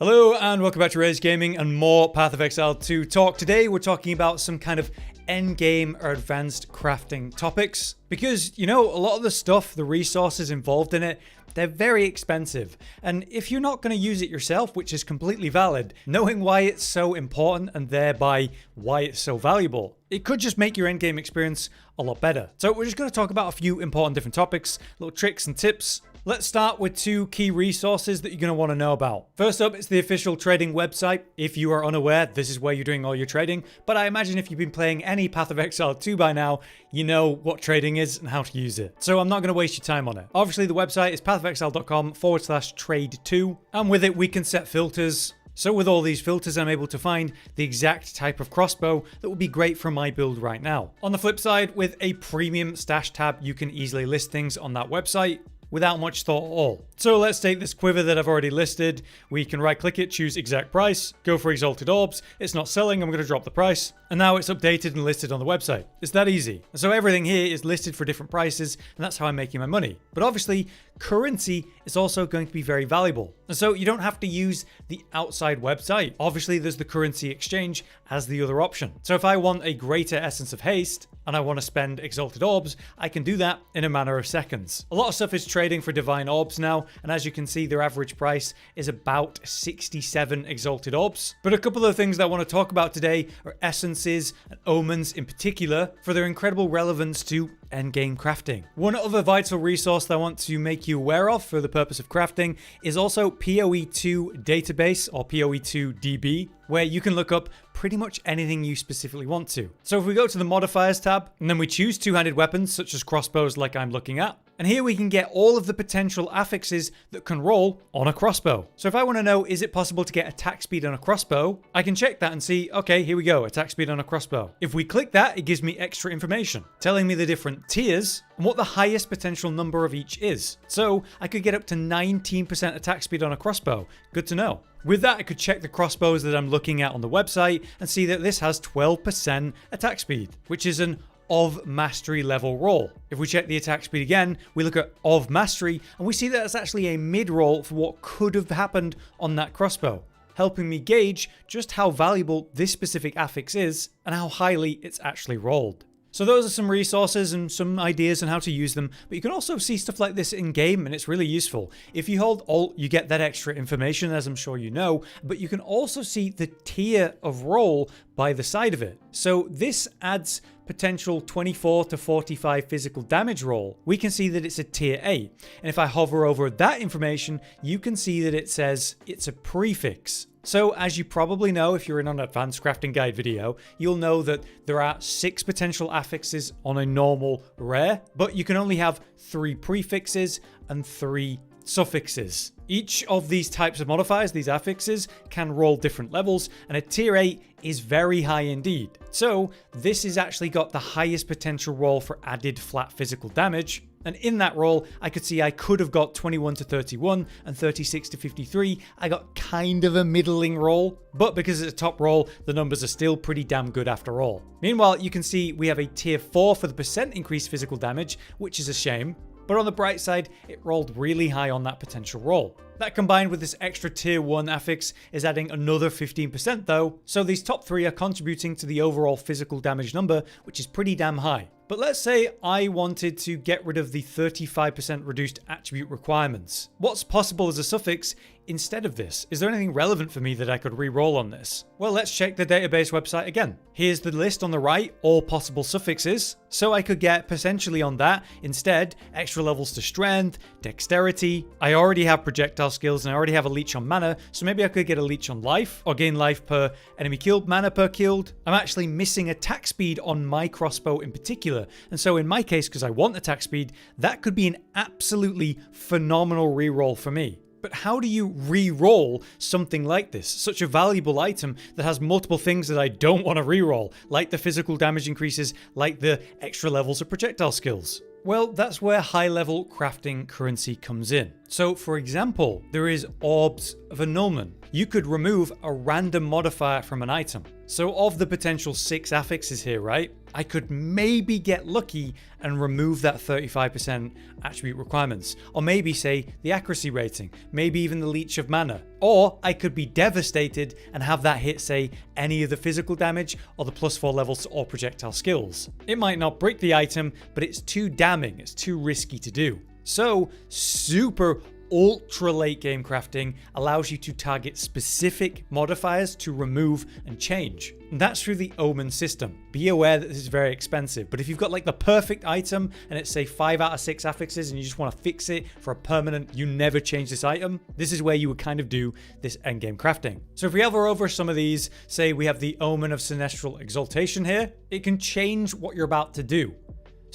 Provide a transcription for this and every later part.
Hello and welcome back to Rage Gaming and more Path of Exile 2 talk. Today we're talking about some kind of endgame or advanced crafting topics. Because, you know, a lot of the stuff, the resources involved in it, they're very expensive. And if you're not going to use it yourself, which is completely valid, knowing why it's so important and thereby why it's so valuable, it could just make your endgame experience a lot better. So we're just going to talk about a few important different topics, little tricks and tips. Let's start with two key resources that you're going to want to know about. First up, it's the official trading website. If you are unaware, this is where you're doing all your trading. But I imagine if you've been playing any Path of Exile 2 by now, you know what trading is and how to use it. So I'm not going to waste your time on it. Obviously, the website is pathofexile.com/trade2. And with it, we can set filters. So with all these filters, I'm able to find the exact type of crossbow that would be great for my build right now. On the flip side, with a premium stash tab, you can easily list things on that website without much thought at all. So let's take this quiver that I've already listed. We can right click it, choose exact price, go for exalted orbs. It's not selling, I'm going to drop the price. And now it's updated and listed on the website. It's that easy. And so everything here is listed for different prices, and that's how I'm making my money. But obviously, currency is also going to be very valuable. And so you don't have to use the outside website. Obviously, there's the currency exchange as the other option. So if I want a greater essence of haste, and I want to spend exalted orbs, I can do that in a matter of seconds. A lot of stuff is trading for divine orbs now, and as you can see, their average price is about 67 exalted orbs. But a couple of things that I want to talk about today are essences and omens in particular for their incredible relevance to endgame crafting. One other vital resource that I want to make you aware of for the purpose of crafting is also PoE2 database or PoE2 DB, where you can look up pretty much anything you specifically want to. So if we go to the modifiers tab and then we choose two-handed weapons such as crossbows like I'm looking at, and here we can get all of the potential affixes that can roll on a crossbow. So if I want to know, is it possible to get attack speed on a crossbow? I can check that and see, okay, here we go, attack speed on a crossbow. If we click that, it gives me extra information, telling me the different tiers and what the highest potential number of each is. So I could get up to 19% attack speed on a crossbow. Good to know. With that, I could check the crossbows that I'm looking at on the website and see that this has 12% attack speed, which is an of mastery level roll. If we check the attack speed again, we look at of mastery and we see that it's actually a mid roll for what could have happened on that crossbow, helping me gauge just how valuable this specific affix is and how highly it's actually rolled. So those are some resources and some ideas on how to use them, but you can also see stuff like this in game and it's really useful. If you hold Alt, you get that extra information, as I'm sure you know, but you can also see the tier of roll by the side of it. So this adds potential 24 to 45 physical damage roll. We can see that it's a tier 8. And if I hover over that information, you can see that it says it's a prefix. So as you probably know, if you're in an advanced crafting guide video, you'll know that there are 6 potential affixes on a normal rare, but you can only have 3 prefixes and 3 suffixes. Each of these types of modifiers, these affixes, can roll different levels, and a tier 8 is very high indeed. So this has actually got the highest potential roll for added flat physical damage. And in that roll, I could see I could have got 21 to 31 and 36 to 53. I got kind of a middling roll, but because it's a top roll, the numbers are still pretty damn good after all. Meanwhile, you can see we have a tier 4 for the percent increased physical damage, which is a shame. But on the bright side, it rolled really high on that potential roll. That combined with this extra tier 1 affix is adding another 15% though, so these top 3 are contributing to the overall physical damage number, which is pretty damn high. But let's say I wanted to get rid of the 35% reduced attribute requirements. What's possible as a suffix instead of this? Is there anything relevant for me that I could re-roll on this? Well, let's check the database website again. Here's the list on the right, all possible suffixes. So I could get potentially on that instead extra levels to strength, dexterity. I already have projectile skills and I already have a leech on mana, so maybe I could get a leech on life or gain life per enemy killed, mana per killed. I'm actually missing attack speed on my crossbow in particular, and so in my case, because I want attack speed, that could be an absolutely phenomenal reroll for me. But how do you re-roll something like this? Such a valuable item that has multiple things that I don't want to re-roll, like the physical damage increases, like the extra levels of projectile skills. Well, that's where high-level crafting currency comes in. So, for example, there is orbs of annulment. You could remove a random modifier from an item. So of the potential 6 affixes here, right? I could maybe get lucky and remove that 35% attribute requirements. Or maybe say the accuracy rating, maybe even the leech of mana. Or I could be devastated and have that hit say any of the physical damage or the +4 levels to all projectile skills. It might not break the item, but it's too damning, it's too risky to do. So super ultra late game crafting allows you to target specific modifiers to remove and change. And that's through the Omen system. Be aware that this is very expensive, but if you've got like the perfect item and it's say 5 out of 6 affixes and you just want to fix it for a permanent, you never change this item, this is where you would kind of do this endgame crafting. So if we hover over some of these, say we have the Omen of Sinestral Exaltation here, it can change what you're about to do.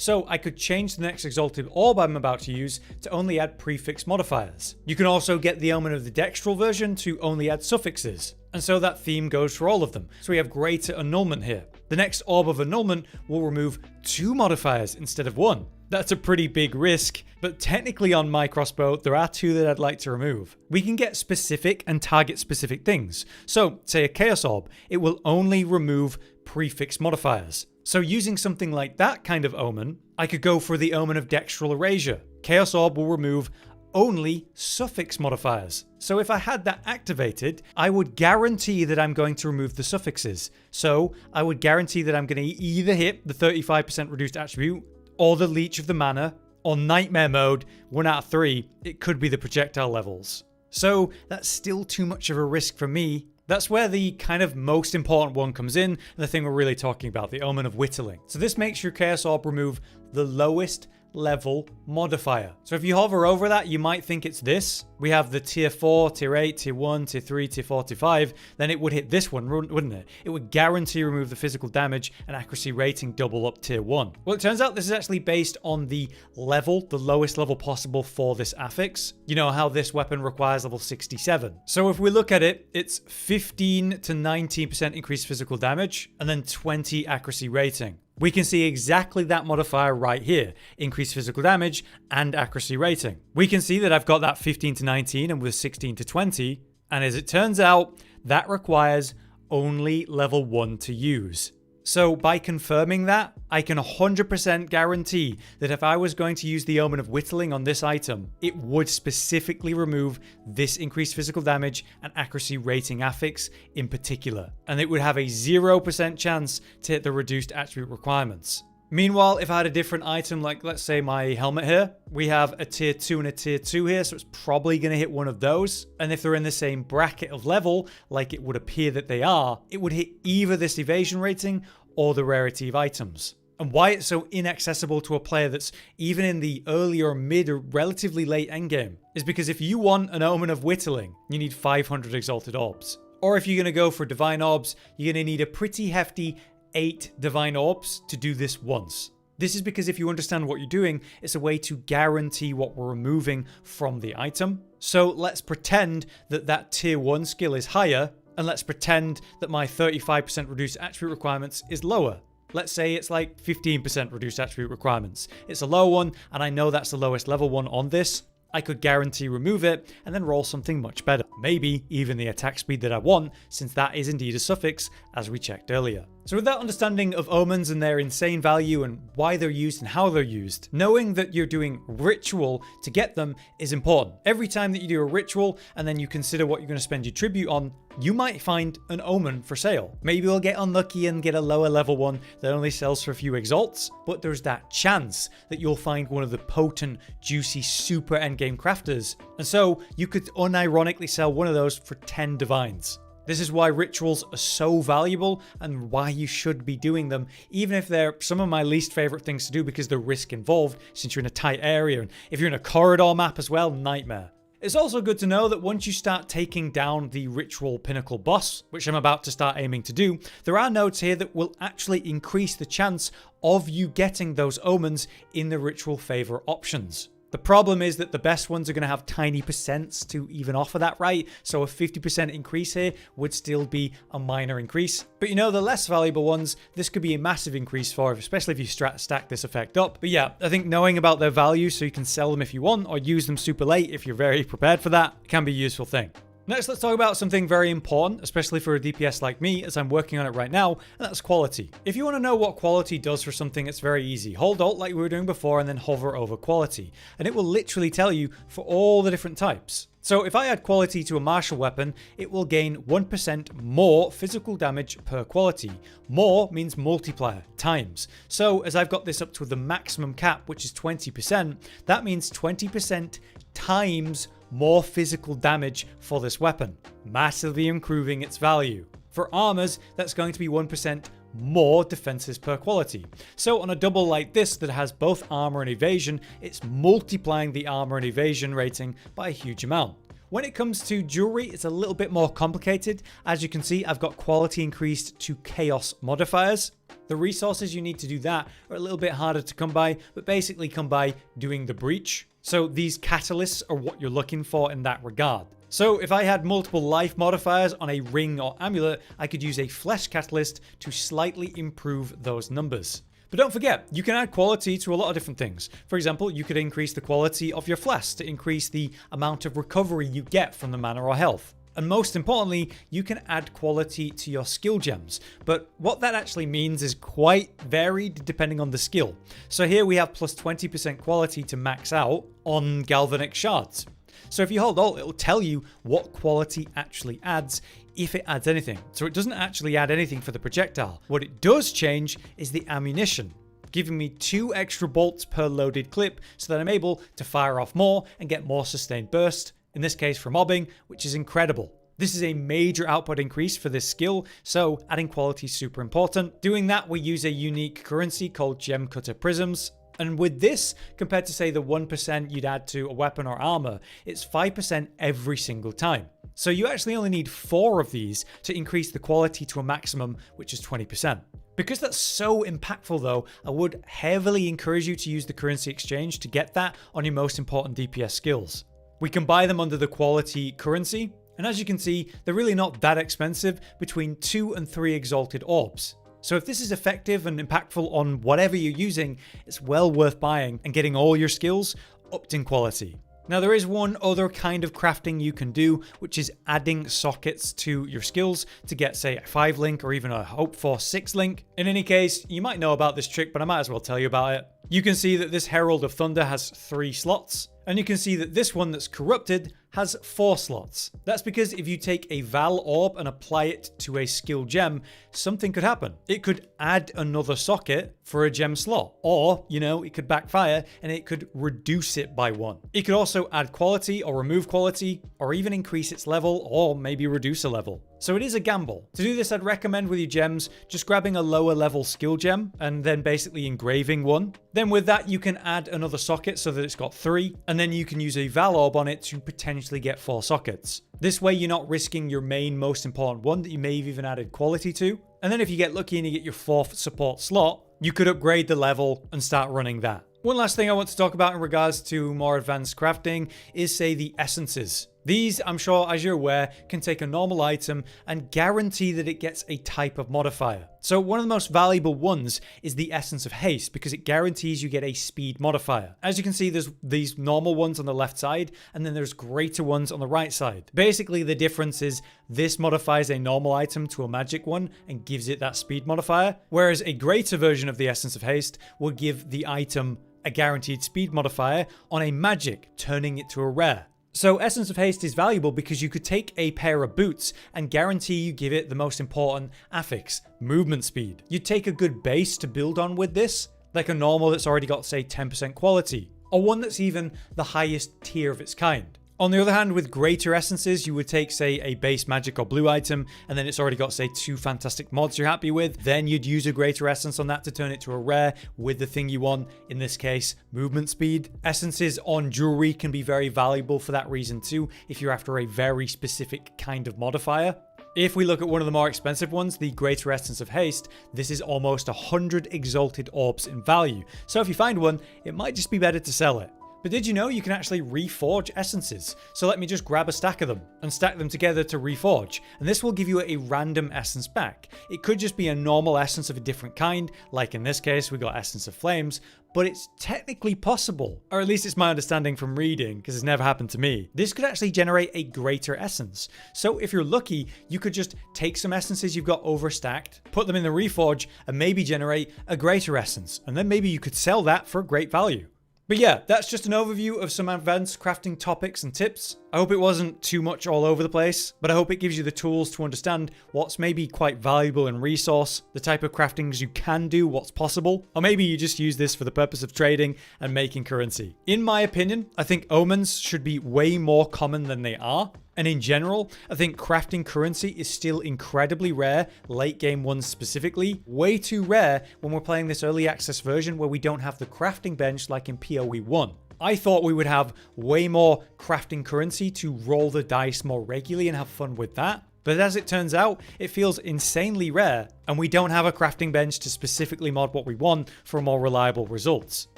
So I could change the next exalted orb I'm about to use to only add prefix modifiers. You can also get the Omen of the Dextral version to only add suffixes. And so that theme goes for all of them. So we have greater annulment here. The next orb of annulment will remove 2 modifiers instead of 1. That's a pretty big risk, but technically on my crossbow, there are 2 that I'd like to remove. We can get specific and target specific things. So say a Chaos Orb, it will only remove prefix modifiers. So using something like that kind of omen, I could go for the Omen of Dextral Erasure. Chaos Orb will remove only suffix modifiers. So if I had that activated, I would guarantee that I'm going to remove the suffixes. So I would guarantee that I'm going to either hit the 35% reduced attribute, or the Leech of the Mana, or Nightmare Mode, 1 out of 3, it could be the projectile levels. So that's still too much of a risk for me. That's where the kind of most important one comes in, and the thing we're really talking about, the Omen of Whittling. So this makes your Chaos Orb remove the lowest level modifier. So if you hover over that, you might think it's this. We have the tier 4, tier 8, tier 1, tier 3, tier 4, tier 5. Then it would hit this one, wouldn't it? It would guarantee remove the physical damage and accuracy rating double up tier 1. Well, it turns out this is actually based on the level, the lowest level possible for this affix. You know how this weapon requires level 67. So if we look at it, it's 15 to 19% increased physical damage and then 20 accuracy rating. We can see exactly that modifier right here, increased physical damage and accuracy rating. We can see that I've got that 15 to 19 and with 16 to 20, and as it turns out, that requires only level 1 to use. So by confirming that, I can 100% guarantee that if I was going to use the Omen of Whittling on this item, it would specifically remove this increased physical damage and accuracy rating affix in particular. And it would have a 0% chance to hit the reduced attribute requirements. Meanwhile, if I had a different item, like let's say my helmet here, we have a tier 2 and a tier 2 here, so it's probably going to hit one of those. And if they're in the same bracket of level, like it would appear that they are, it would hit either this evasion rating or the rarity of items. And why it's so inaccessible to a player that's even in the early or mid or relatively late endgame is because if you want an Omen of Whittling, you need 500 Exalted Orbs. Or if you're going to go for Divine Orbs, you're going to need a pretty hefty 8 Divine Orbs to do this once. This is because if you understand what you're doing, it's a way to guarantee what we're removing from the item. So let's pretend that that tier 1 skill is higher, and let's pretend that my 35% reduced attribute requirements is lower. Let's say it's like 15% reduced attribute requirements. It's a low one, and I know that's the lowest level one on this. I could guarantee remove it and then roll something much better. Maybe even the attack speed that I want, since that is indeed a suffix, as we checked earlier. So with that understanding of omens and their insane value and why they're used and how they're used, knowing that you're doing ritual to get them is important. Every time that you do a ritual and then you consider what you're going to spend your tribute on, you might find an omen for sale. Maybe you'll get unlucky and get a lower level one that only sells for a few exalts, but there's that chance that you'll find one of the potent, juicy, super endgame crafters. And so you could unironically sell one of those for 10 divines. This is why rituals are so valuable and why you should be doing them, even if they're some of my least favorite things to do because the risk involved since you're in a tight area. And if you're in a corridor map as well, nightmare. It's also good to know that once you start taking down the ritual pinnacle boss, which I'm about to start aiming to do, there are nodes here that will actually increase the chance of you getting those omens in the ritual favor options. The problem is that the best ones are going to have tiny percents to even offer that right, so a 50% increase here would still be a minor increase. But you know, the less valuable ones, this could be a massive increase for, especially if you stack this effect up. But yeah, I think knowing about their value so you can sell them if you want, or use them super late if you're very prepared for that, can be a useful thing. Next, let's talk about something very important, especially for a DPS like me, as I'm working on it right now, and that's quality. If you want to know what quality does for something, it's very easy. Hold Alt like we were doing before and then hover over quality, and it will literally tell you for all the different types. So if I add quality to a martial weapon, it will gain 1% more physical damage per quality. More means multiplier, times. So as I've got this up to the maximum cap, which is 20%, that means 20% times more physical damage for this weapon, massively improving its value. For armors, that's going to be 1% more defenses per quality. So on a double like this that has both armor and evasion, it's multiplying the armor and evasion rating by a huge amount. When it comes to jewelry, it's a little bit more complicated. As you can see, I've got quality increased to chaos modifiers. The resources you need to do that are a little bit harder to come by, but basically come by doing the breach. So these catalysts are what you're looking for in that regard. So if I had multiple life modifiers on a ring or amulet, I could use a flesh catalyst to slightly improve those numbers. But don't forget, you can add quality to a lot of different things. For example, you could increase the quality of your flask to increase the amount of recovery you get from the mana or health. And most importantly, you can add quality to your skill gems. But what that actually means is quite varied depending on the skill. So here we have plus 20% quality to max out on galvanic shards. So if you hold Alt, it will tell you what quality actually adds, if it adds anything. So it doesn't actually add anything for the projectile. What it does change is the ammunition, giving me 2 extra bolts per loaded clip so that I'm able to fire off more and get more sustained burst, in this case for mobbing, which is incredible. This is a major output increase for this skill, so adding quality is super important. Doing that, we use a unique currency called Gem Cutter Prisms. And with this, compared to say the 1% you'd add to a weapon or armor, it's 5% every single time. So you actually only need 4 of these to increase the quality to a maximum, which is 20%. Because that's so impactful though, I would heavily encourage you to use the currency exchange to get that on your most important DPS skills. We can buy them under the quality currency, and as you can see, they're really not that expensive, between 2 and 3 exalted orbs. So if this is effective and impactful on whatever you're using, it's well worth buying and getting all your skills upped in quality. Now there is one other kind of crafting you can do, which is adding sockets to your skills to get say a 5 link or even a hope for 6 link. In any case, you might know about this trick, but I might as well tell you about it. You can see that this Herald of Thunder has 3 slots. And you can see that this one that's corrupted has 4 slots. That's because if you take a Vaal orb and apply it to a skill gem, something could happen. It could add another socket for a gem slot, or, it could backfire and it could reduce it by 1. It could also add quality or remove quality, or even increase its level, or maybe reduce a level. So it is a gamble. To do this, I'd recommend with your gems, just grabbing a lower level skill gem and then basically engraving one. Then with that, you can add another socket so that it's got 3, and then you can use a Vaal orb on it to potentially get 4 sockets. This way, you're not risking your main most important one that you may have even added quality to. And then if you get lucky and you get your 4th support slot, you could upgrade the level and start running that. One last thing I want to talk about in regards to more advanced crafting is, say, the essences. These, I'm sure, as you're aware, can take a normal item and guarantee that it gets a type of modifier. So one of the most valuable ones is the Essence of Haste, because it guarantees you get a speed modifier. As you can see, there's these normal ones on the left side, and then there's greater ones on the right side. Basically, the difference is this modifies a normal item to a magic one and gives it that speed modifier, whereas a greater version of the Essence of Haste will give the item a guaranteed speed modifier on a magic, turning it to a rare. So Essence of Haste is valuable because you could take a pair of boots and guarantee you give it the most important affix, movement speed. You'd take a good base to build on with this, like a normal that's already got say 10% quality, or one that's even the highest tier of its kind. On the other hand, with greater essences, you would take, say, a base magic or blue item, and then it's already got, say, 2 fantastic mods you're happy with. Then you'd use a greater essence on that to turn it to a rare with the thing you want, in this case, movement speed. Essences on jewelry can be very valuable for that reason too, if you're after a very specific kind of modifier. If we look at one of the more expensive ones, the Greater Essence of Haste, this is almost 100 exalted orbs in value. So if you find one, it might just be better to sell it. But did you know you can actually reforge essences? So let me just grab a stack of them and stack them together to reforge, and this will give you a random essence back. It could just be a normal essence of a different kind, like in this case we got Essence of Flames, but it's technically possible, or at least it's my understanding from reading, because it's never happened to me. This could actually generate a greater essence. So if you're lucky, you could just take some essences you've got overstacked, put them in the reforge, and maybe generate a greater essence, and then maybe you could sell that for a great value. But yeah, that's just an overview of some advanced crafting topics and tips. I hope it wasn't too much all over the place, but I hope it gives you the tools to understand what's maybe quite valuable in resource, the type of craftings you can do, what's possible, or maybe you just use this for the purpose of trading and making currency. In my opinion, I think omens should be way more common than they are. And in general, I think crafting currency is still incredibly rare, late game ones specifically, way too rare when we're playing this early access version where we don't have the crafting bench like in PoE 1. I thought we would have way more crafting currency to roll the dice more regularly and have fun with that. But as it turns out, it feels insanely rare, and we don't have a crafting bench to specifically mod what we want for more reliable results.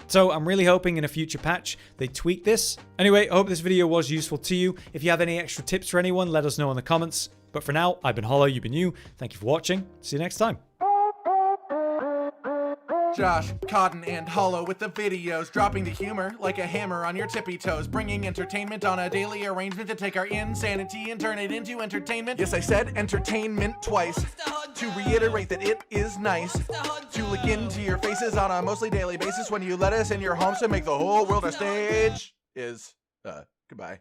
So I'm really hoping in a future patch they tweak this. Anyway, I hope this video was useful to you. If you have any extra tips for anyone, let us know in the comments. But for now, I've been Hollow, you've been you. Thank you for watching. See you next time. Josh, Cotton, and Hollow with the videos, dropping the humor like a hammer on your tippy toes, bringing entertainment on a daily arrangement to take our insanity and turn it into entertainment. Yes, I said entertainment twice, to reiterate that it is nice to look into your faces on a mostly daily basis when you let us in your homes to make the whole world a stage. Goodbye.